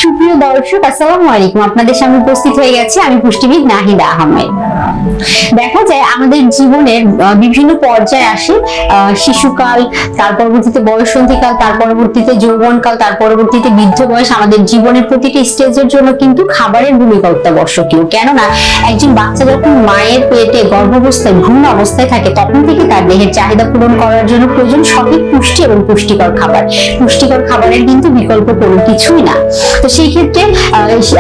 সুপ্রিয় দর্শক, আসসালামু আলাইকুম। আপনাদের সামনে উপস্থিত হয়ে গেছে আমি পুষ্টিবিদ নাহিদা আহমেদ। দেখা যায় আমাদের জীবনের বিভিন্ন পর্যায়ে আসে শিশুকাল, তার পরবর্তীতে বয়ঃসন্ধিকাল, তার পরবর্তীতে যৌবনকাল, তার পরবর্তীতে বৃদ্ধ বয়স। আমাদের জীবনের প্রতিটি স্টেজের জন্য কিন্তু খাবারের ভূমিকা অত্যাবশ্যকীয়। কেননা একজন বাচ্চা যখন মায়ের পেটে গর্ভাবস্থায় ভ্রূণ অবস্থায় থাকে তখন থেকে তার দেহের চাহিদা পূরণ করার জন্য প্রয়োজন সঠিক পুষ্টি এবং পুষ্টিকর খাবার। পুষ্টিকর খাবারের কিন্তু বিকল্প কোনো কিছুই না। তো সেই ক্ষেত্রে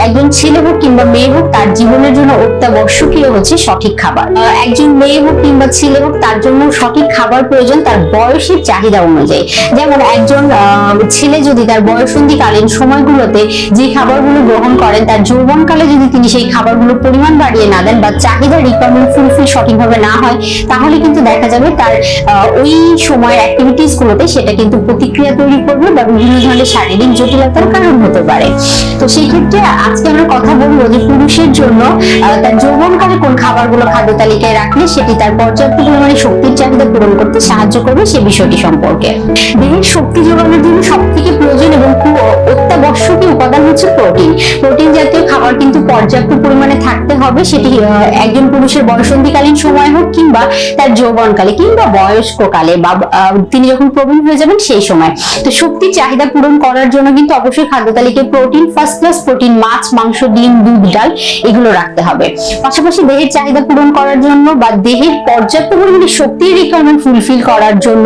একজন ছেলে হোক কিংবা মেয়ে হোক, তার জীবনের জন্য অত্যাবশ্যকীয় হচ্ছে সঠিক খাবার। একজন মেয়ে হোক কিংবা ছেলে হোক, তার জন্য সঠিক খাবার প্রয়োজন তার বয়সের চাহিদা অনুযায়ী। যেমন একজন ছেলে যদি তার বয়ঃসন্ধিকালীন সময়গুলোতে যে খাবারগুলো গ্রহণ করেন, তার যৌবনকালে যদি তিনি সেই খাবারগুলোর পরিমাণ বাড়িয়ে না দেন বা চাহিদা রিকোয়ারমেন্ট ফুলফিল সঠিকভাবে না হয়, তাহলে কিন্তু দেখা যাবে তার ওই সময়ের অ্যাক্টিভিটিস গুলোতে সেটা কিন্তু প্রতিক্রিয়া তৈরি করবে বা বিভিন্ন ধরনের শারীরিক জটিলতার কারণ হতে পারে। তো সেই ক্ষেত্রে আজকে আমরা কথা বলবো যে পুরুষের জন্য তার যৌবনকালে কোন খাবারগুলো খাদ্য তালিকায় রাখলে সেটি তার পর্যাপ্ত পরিমাণে শক্তির চাহিদা পূরণ করতে সাহায্য করবে সে বিষয়টি সম্পর্কে। দেহের শক্তি যোগানোর জন্য সব থেকে প্রয়োজন এবং অত্যাবশ্যকীয় উপাদান হচ্ছে প্রোটিন। প্রোটিন জাতীয় খাবার কিন্তু পর্যাপ্ত পরিমাণে থাকতে হবে, সেটি একজন পুরুষের বয়ঃসন্ধিকালীন সময় হোক কিংবা তার যৌবনকালে কিংবা বয়স্ককালে বা তিনি যখন প্রবীণ হয়ে যাবেন সেই সময়। তো শক্তির চাহিদা পূরণ করার জন্য কিন্তু অবশ্যই খাদ্য তালিকায় প্রোটিন, ফার্স্ট ক্লাস প্রোটিন, মাছ, মাংস, ডিম, দুধ, ডাল এগুলো রাখতে হবে। পাশাপাশি দেহের চাহিদা পূরণ করার জন্য বা দেহের পর্যাপ্ত পরিমাণে শক্তির রিকোয়ারমেন্ট ফুলফিল করার জন্য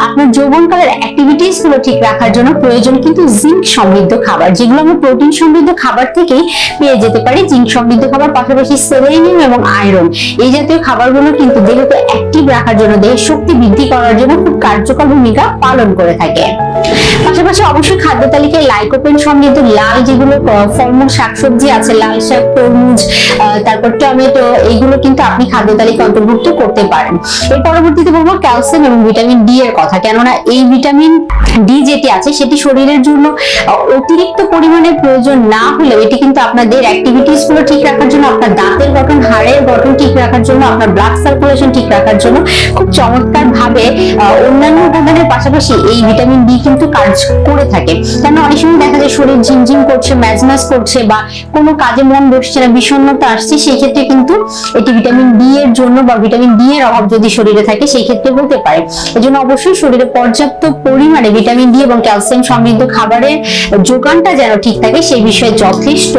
আপনার যৌবনকালের অ্যাক্টিভিটিস গুলো ঠিক রাখার জন্য প্রয়োজন কিন্তু জিঙ্ক সমৃদ্ধ খাবার, যেগুলো আমরা প্রোটিন সমৃদ্ধ খাবার থেকেই পেয়ে যেতে পারি। জিঙ্ক সমৃদ্ধ খাবার পাশাপাশি সেলেনিয়াম এবং আয়রন এই জাতীয় খাবারগুলো কিন্তু দেহকে অ্যাক্টিভ রাখার জন্য, দেহের শক্তি বৃদ্ধি করার জন্য খুব কার্যকর ভূমিকা পালন করে থাকে। পাশাপাশি অবশ্যই খাদ্য তালিকায় লাইকোপেন সমৃদ্ধ লাল যেগুলো ফলমূল শাকসবজি আছে, লাল শাক, তরমুজ, তারপর টমেটো, এইগুলো কিন্তু আপনি খাদ্য তালিকায় অন্তর্ভুক্ত করতে পারেন। এর পরবর্তীতে বলবো ক্যালসিয়াম এবং ভিটামিন ডি এর কথা। কেননা এই ভিটামিন ডি যেটি আছে সেটি শরীরের জন্য অতিরিক্ত পরিমাণে প্রয়োজন না হলেও এটি কিন্তু আপনাদের অ্যাক্টিভিটিস গুলো ঠিক রাখার জন্য, আপনার দাঁতের গঠন, হাড়ের গঠন ঠিক রাখার জন্য, আপনার ব্লাড সার্কুলেশন ঠিক রাখার জন্য খুব চমৎকার ভাবে অন্যান্য উপাদানের পাশাপাশি এই ভিটামিন ডি কিন্তু কাজ করে থাকে। কারণ অনেক সময় দেখা যায় শরীর ঝিমঝিম করছে, ম্যাজনাস করছে বা কোনো কাজে মন বসছে না, বিষণ্ণতা আসছে, সেই ক্ষেত্রে কিন্তু এটি ভিটামিন ডি এর জন্য বা ভিটামিন ডি এর অভাব যদি শরীরে থাকে সেই ক্ষেত্রে হতে পারে। এজন্য অবশ্যই শরীরে পর্যাপ্ত পরিমাণে ভিটামিন ডি এবং ক্যালসিয়াম সমৃদ্ধ খাবারের যোগানটা যেন ঠিক থাকে সেই বিষয়ে যথেষ্ট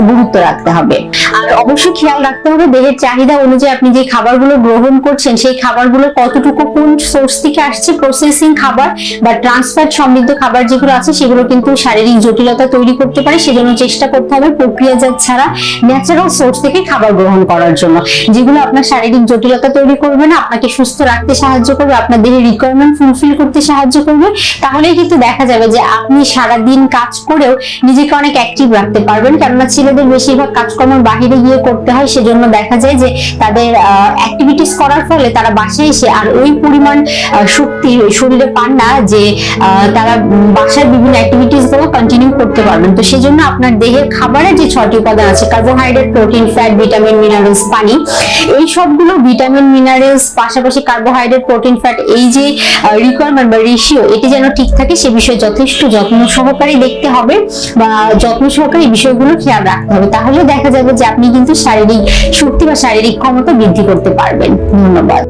গুরুত্ব রাখতে হবে। আর অবশ্যই খেয়াল রাখতে হবে দেহের চাহিদা অনুযায়ী আপনি যে খাবারগুলো গ্রহণ করছেন সেই খাবারগুলো কতটুকু কোন সোর্স থেকে আসছে। প্রসেসিং খাবার বা ট্রান্সফার সমৃদ্ধ খাবার যেগুলো আছে সেগুলো কিন্তু শারীরিক জটিলতা তৈরি করতে পারে, সেজন্য চেষ্টা করতে হবে প্রক্রিয়াজাত ছাড়া ন্যাচারাল সোর্স থেকে খাবার গ্রহণ করার জন্য, যেগুলো আপনার শারীরিক জটিলতা তৈরি করবে না, আপনাকে সুস্থ রাখতে সাহায্য করবে, আপনার দেহের রিকোয়ারমেন্ট ফুলফিল করতে সাহায্য করবে। তাহলে কিন্তু দেখা যাবে যে আপনি সারাদিন কাজ করেও নিজেকে অনেক অ্যাক্টিভ রাখতে পারবেন। কেননা ছেলেদের বেশিরভাগ কাজকর্ম বাহিরে গিয়ে করতে হয়, সেজন্য দেখা যায় যে তাদের অ্যাক্টিভিটিস করার ফলে তারা বাসায় এসে আর ওই পরিমাণ শক্তি শরীরে পান না যে তারা বাসার বিভিন্ন অ্যাক্টিভিটিস গুলো কন্টিনিউ করতে পারবেন। তো সেজন্য আপনার দেহের খাবারের যে 6টি উপাদান আছে, carbohydrate, protein, fat, vitamin, minerals, পানি, এই সবগুলো ভিটামিন, মিনারেলস পাশাপাশি কার্বোহাইড্রেট, প্রোটিন, ফ্যাট এই যে রিকোয়ারমেন্ট বা রেশিও এটি যেন ঠিক থাকে সে বিষয়ে যথেষ্ট যত্ন সহকারে দেখতে হবে বা যত্ন সহকারে এই বিষয়গুলো খেয়াল রাখতে হবে। তাহলে দেখা যাবে যে আপনি কিন্তু শারীরিক শক্তি বা শারীরিক ক্ষমতা বৃদ্ধি করতে পারবেন। ধন্যবাদ।